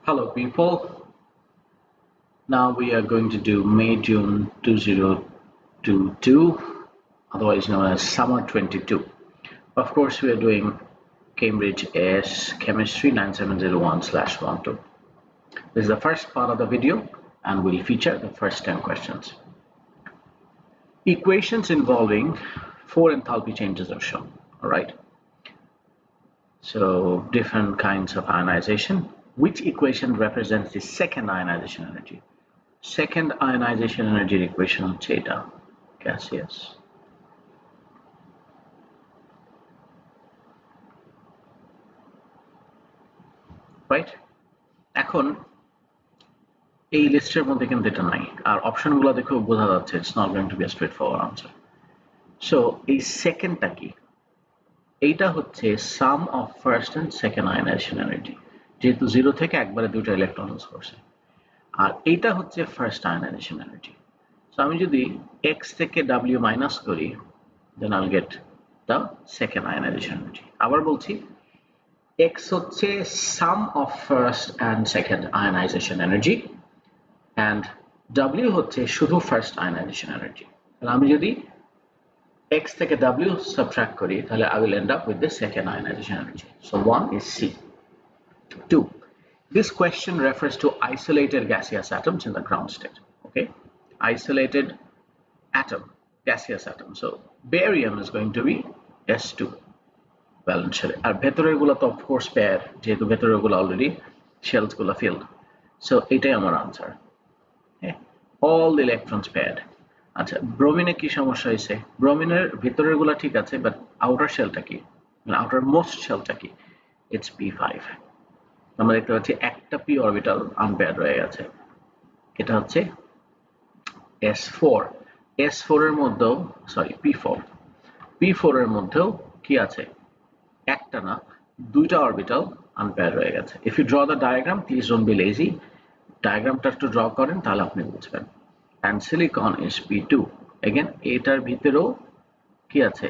Hello people, now we are going to do May-June 2022, otherwise known as Summer 22. Of course, we are doing Cambridge AS Chemistry 9701/12. This is the first part of the video and will feature the first 10 questions. Equations involving 4 enthalpy changes are shown, alright? So different kinds of ionization. Which equation represents the second ionization energy? Second ionization energy equation হচ্ছে এটা gaseous. Right? এখন এই লিস্টের মধ্যে কিন্তু এটা নাই আর অপশনগুলো দেখেও বোঝা যাচ্ছে it's not going to be a straightforward answer. So এই সেকেন্ডটা কি? এইটা হচ্ছে sum of first and second ionization energy. যেহেতু 0 থেকে একবারে দুটো ইলেকট্রন লুজ করছে। আর এইটা হচ্ছে ফার্স্ট আয়নাইজেশন এনার্জি। সো আমি যদি x থেকে w মাইনাস করি then I'll get the second ionization energy. আবার বলছি x হচ্ছে sum of first and second ionization energy and w হচ্ছে শুধু ফার্স্ট ionization energy. তাহলে আমি যদি x থেকে w subtract করি তাহলে I will end up with the second ionization energy. So 1 is C. 2. This question refers to isolated gaseous atoms in the ground state. Okay, isolated atom, gaseous atom. So barium is going to be S2 valence shell. আর ভেতরের গুলো তো of course pair, যেহেতু ভেতরের গুলো already shells গুলো filled. So এটাই আমার answer. Okay, all the electrons paired. আচ্ছা, ব্রোমিনে কি সমস্যা হয়েছে? ব্রোমিনের ভেতরের গুলো ঠিক আছে, but outer shellটা কি? মানে outer most shellটা কি? It's P5. আমরা দেখতে পাচ্ছি একটা p অরবিটাল আনপেয়ার্ড রয়ে গেছে, এটা হচ্ছে S4. S4 এর মধ্যেও সরি P4 এর মধ্যেও কি আছে? একটা না দুইটা অরবিটাল আনপেয়ার্ড রয়ে গেছে। If you draw the diagram, please don't be lazy. ডায়াগ্রামটা একটু ড্র করেন তাহলে আপনি বুঝবেন। And silicon is P2. Again এটার ভিতরেও কি আছে?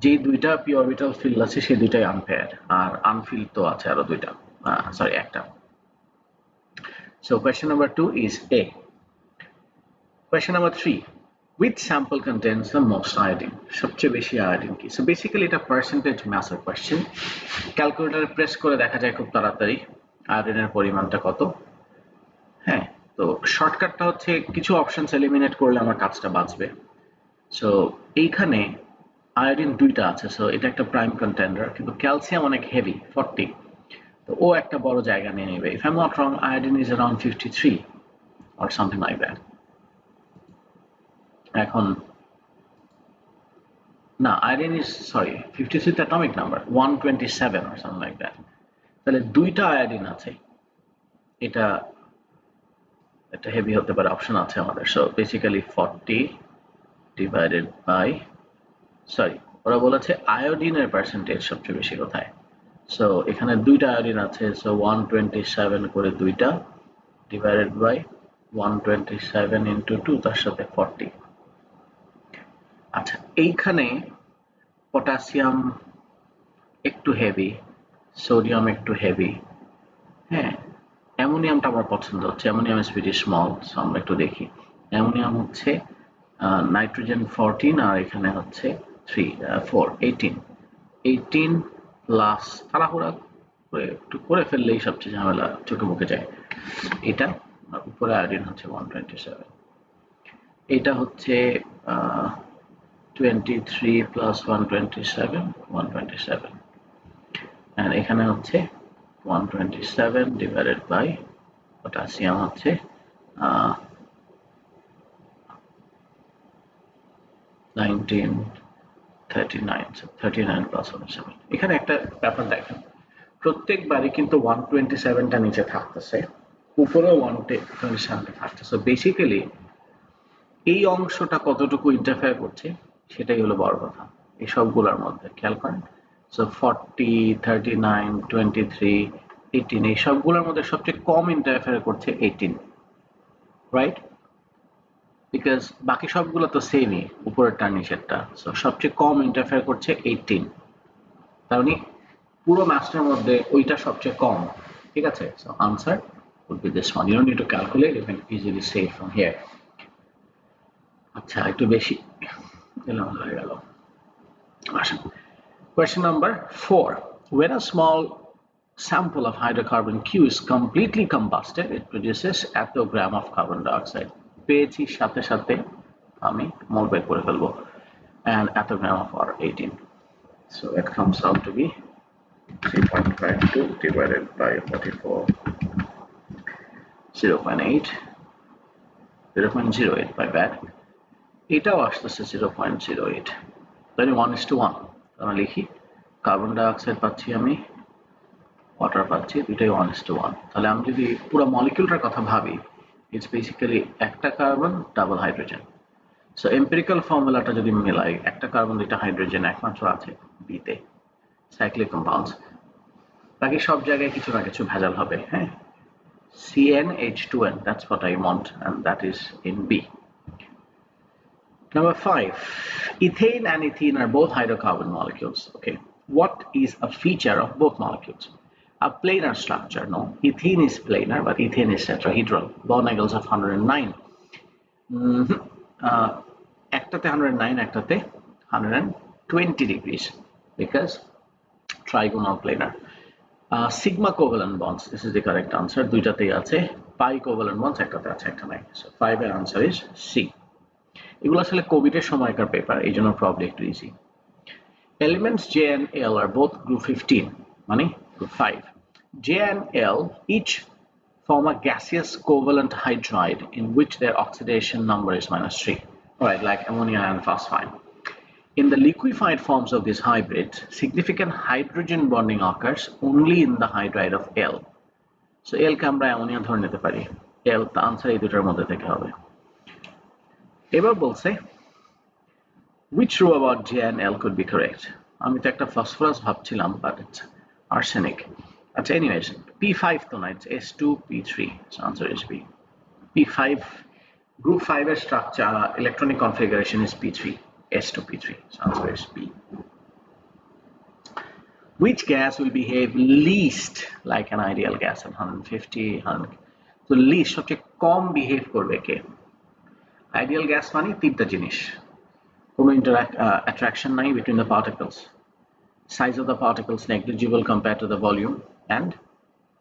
যে দুইটা p অরবিটাল ফিল আছে সেই দুইটাই আনপেয়ার্ড আর আনফিল তো আছে আরো দুইটা sorry একটা. So question number 2 is A. Question number 3, which sample contains the most iodine? সবচেয়ে বেশি iodine কি? So basically এটা percentage mass এর question. ক্যালকুলেটরে প্রেস করে দেখা যায় খুব তাড়াতাড়ি আয়োডিনের পরিমাণটা কত। হ্যাঁ, তো শর্টকাটটা হচ্ছে কিছু অপশনস এলিমিনেট করলে আমার কাজটা বাঁচবে। সো এইখানে আয়োডিন দুইটা আছে, সো এটা একটা প্রাইম কন্টেন্ডার, কিন্তু ক্যালসিয়াম অনেক হেভি 40, তো ও একটা বড় জায়গা নিয়ে নেবে। If I'm not wrong, iodine is around 53 or something like that. এখন না, iodine is sorry 53 the atomic number, 127 or something like that. তাহলে দুইটা আয়োডিন আছে, এটা একটা হেভি হতে পারে, অপশন আছে আমাদের। So basically 40 divided by sorry ওরা বলেছে আয়োডিনের পার্সেন্টেজ সবচেয়ে বেশি কোথায়। সো এখানে দুইটা আয়োডিন আছে, সো 127 করে দুইটা ডিভাইডেড বাই 127 ইন্টু 2 তার সাথে 40। আচ্ছা, এইখানে পটাশিয়াম একটু হেভি, সোডিয়াম একটু হেভি। হ্যাঁ, অ্যামোনিয়ামটা আমার পছন্দ হচ্ছে, ammonium is very small. So আমরা একটু দেখি, অ্যামোনিয়াম হচ্ছে নাইট্রোজেন 14 আর এখানে হচ্ছে 18 প্লাস তাড়াহুড়া করে একটু করে ফেললেই সবচেয়ে ঝামেলা চোখে মুখে যায়। এটা উপরে আয়োডিন হচ্ছে 127, এটা হচ্ছে 23 প্লাস 127 আর এখানে হচ্ছে 127 ডিভাইডেড বাই পটাশিয়াম হচ্ছে 39 প্লাস 107। এখানে একটা ব্যাপার দেখেন, প্রত্যেকবারই কিন্তু 127টা নিচে থাকতেছে, উপরেও 127টা থাকতেছে। বেসিক্যালি এই অংশটা কতটুকু ইন্টারফেয়ার করছে সেটাই হলো বড় কথা এই সবগুলোর মধ্যে। খেয়াল করেন, সো 40, 39, 23, 18 এই সবগুলোর মধ্যে সবচেয়ে কম ইন্টারফেয়ার করছে 18, রাইট? বিকজ বাকি সবগুলো তো সেমই, উপরেরটা নিচেরটা। সো সবচেয়ে কম ইন্টারফেয়ার করছে 18, তার মানে পুরো ম্যাচটার মধ্যে ওইটা সবচেয়ে কম। ঠিক আছে? So answer would be this one. You don't need to calculate, you can easily say from here. আচ্ছা একটু বেশি এলোমেলো হয়ে গেল। আসুন question number 4. When a small sample of hydrocarbon Q is completely combusted, it produces এত গ্রাম of carbon dioxide. পেয়েছি সাথে সাথে আমি মোল বের করে ফেলবো, and এত গ্রাম of water 18. So it comes out to be 3.52 divided by 44, 0.8, 0.08 by bad. এটাও আসতেছে 0.08, তাহলে 1:1। তাহলে লিখি কার্বন ডাইঅক্সাইড পাচ্ছি আমি, ওয়াটার পাচ্ছি, দুটাই 1:1। তাহলে আমি যদি পুরো মলিকিউলটার কথা ভাবি, ইটস বেসিক্যালি একটা carbon double hydrogen. So empirical ফর্মুলাটা যদি মেলাই, একটা কার্বন দুইটা হাইড্রোজেন একমাত্র আছে বিতে, সাইক্লিক কম্পাউন্ডস। বাকি সব জায়গায় কিছু না কিছু ভেজাল হবে, হ্যাঁ। CnH2n, that's what I want, and that is in B. Number 5, ethane and ethene are both hydrocarbon molecules. Okay, what is a feature of both molecules? A planar structure. No, ethene is planar, but ethane is tetrahedral. Bond angles of 109. একটাতে 109, একটাতে 120 degrees because trigonal planar. Sigma covalent bonds, this is the correct answer. দুইটাতেই আছে। Pi covalent bonds একটাতে আছে, একটা নাই। So 5 এর answer is C. এগুলো আসলে কোভিডের সময়কার পেপার, এই জন্য প্রবলেম একটু easy. Elements J and L are both group 15, মানে group 5. J and L each form a gaseous covalent hydride in which their oxidation number is -3. Alright, like ammonia and phosphine. In the liquefied forms of these hybrids, significant hydrogen bonding occurs only in the hydride of L. So L কে আমরা ammonia ধরে নিতে পারি। L, the answer এই দুটার মধ্যে থেকে হবে। এবার বলছে which row about J and L could be correct? আমি তো একটা ফসফরাস ভাবছিলাম, but it's arsenic. আচ্ছা, anyways, P5 তো না, it's S2P3, so answer is B. P5, group 5 এর structure, electronic configuration is P3, S2P3, so answer is B. Which gas will behave least like an ideal gas at 150, 100? So least, সবচেয়ে কম behave করবে কে? Ideal gas মানে তিনটা জিনিস, কোনো attraction নাই between the particles, size of the particles negligible compared to the volume, and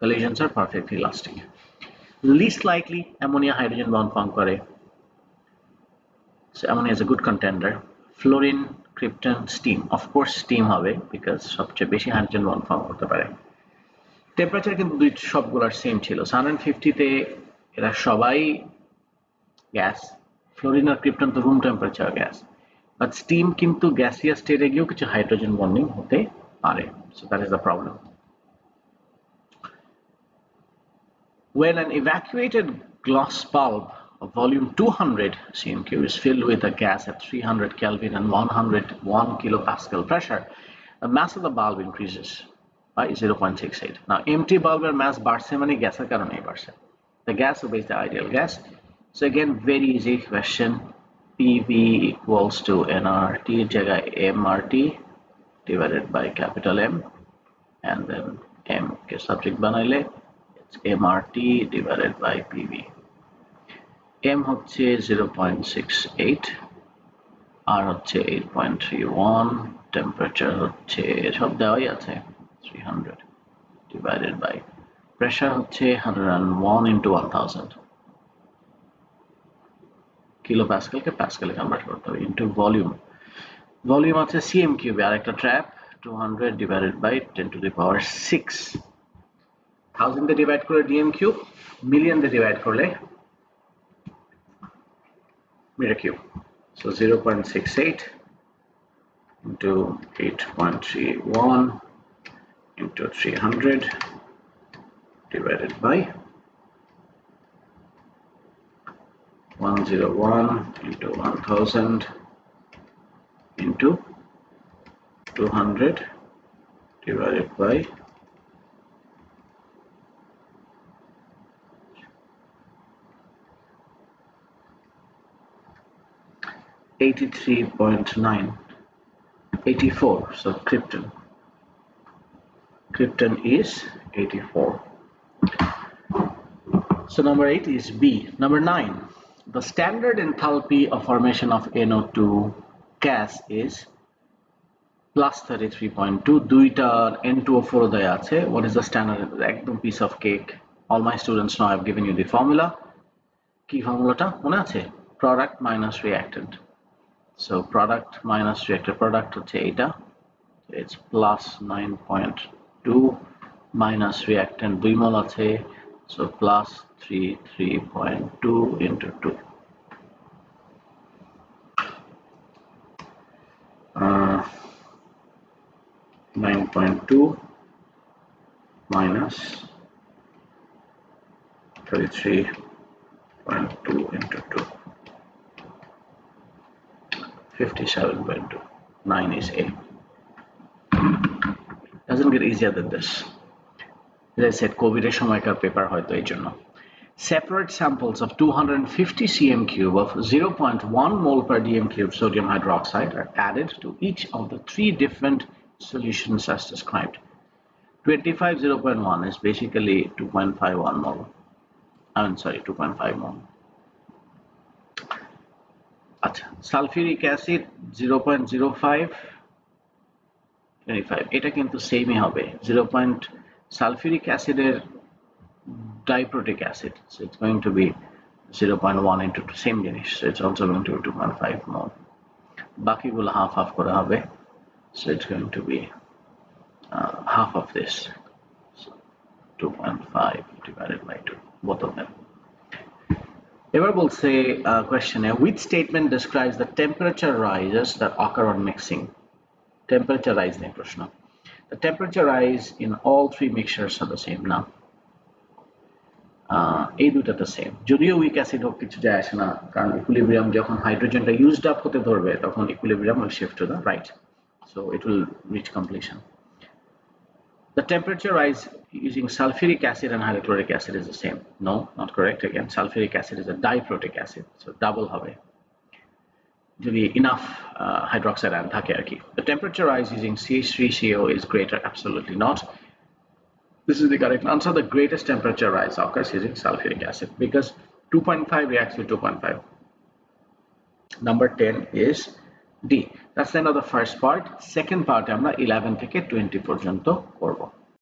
collisions are perfectly elastic. Least likely ammonia hydrogen bond form করে, so ammonia is a good contender. Fluorine, krypton, steam, of course steam হবে because সবচেয়ে বেশি hydrogen bond form করতে পারে। Temperature কিন্তু দুই সবগুলোর same ছিল, 150 তে এরা সবাই গ্যাস। ফ্লোরিন আর ক্রিপ্টন তো room temperature gas, but steam কিন্তু গ্যাসিয়াস স্টেটে গিয়েও কিছু হাইড্রোজেন বন্ডিং হতে পারে, so that is the problem. When an evacuated glass bulb of volume 200 cm3 is filled with a gas at 300 Kelvin and 101 kilopascal pressure, the mass of the bulb increases by 0.68. Now, empty bulb mass বাড়ছে মানে গ্যাসের কারণেই বাড়ছে। The gas obeys the ideal gas. So again, very easy question. PV equals to nRT জায়গায় mRT divided by capital M, and then M K subject বানাইলে it's mRT divided by PV. M হচ্ছে 0.68, R হচ্ছে 8.31, temperature হচ্ছে সব দেওয়াই আছে 300 divided by pressure হচ্ছে 101 into 1000, কিলোপ্যাসকেলকে প্যাসকেলে convert করতে হবে, ইনটু ভলিউম। ভলিউম আছে সিএম কিউবে, আর একটা trap 200 divided by 10 to the power 6, 1000 দিয়ে ডিভাইড করে ডিএম কিউব, মিলিয়ন দিয়ে ডিভাইড করলে meter cube. So 0.68 into 8.31 into 300 divided by 101 into 1000 into 200 divided by 83.9, 84. So krypton is 84. So number 8 is B. Number 9, the standard enthalpy of formation of NO2 gas is plus 33.2. দুইটা N2O4 দেয়া আছে. What is the standard? একদম piece of cake. All my students know I've given you the formula. কি ফর্মুলাটা মনে আছে? Product minus reactant. So product minus reactant, product হচ্ছে এটা, it's plus 9.2 minus reactant 2 mol আছে, so plus 3.2 into 2. 9.2 minus 33.2 into 2. 57.2. 9 is A. Doesn't get easier than this. As I said, COVID এর সময়কার paper হয়তো এই জন্য. Separate samples of 250 cm cube of 0.1 mole per dm cube sodium hydroxide are added to each of the 3 different solutions as described. 25 0.1 is basically 2.51 mole. 2.5 mole. আচ্ছা, sulphuric acid 0.05 25, এটা কিন্তু সেমই হবে 0. সালফিউরিক অ্যাসিডের diprotic acid, so it's going to be 0.1 into 2, same জিনিস, so it's also going to be 2.5 mole. বাকিগুলো half half করা হবে, so it's going to be half of this, so 2.5 divided by 2, both of them. এবার বলছে কোয়েশ্চেনে, which statement describes the temperature rises that occur on mixing? Temperature rise নিয়ে প্রশ্ন. The temperature rise in all 3 mixtures are the same. না, এই দুটাতে same, যদিও week acid হোক কিছু যায় আসে না, কারণ ইকুইলিব্রিয়াম যখন হাইড্রোজেনটা ইউজড আপ হতে ধরবে তখন equilibrium will shift to the right, so it will reach completion. The temperature rise using sulfuric acid and hydrochloric acid is the same. No, not correct. Again, sulfuric acid is a diprotic acid, so double হবে যদি enough hydroxide ion থাকে আর কি. The temperature rise using CH3CO is greater. Absolutely not. This is the correct answer. The greatest temperature rise occurs using sulfuric acid because 2.5 reacts with 2.5. Number 10 is D. That's the end of the first part. Second part আমরা 11 থেকে 20 পর্যন্ত করব.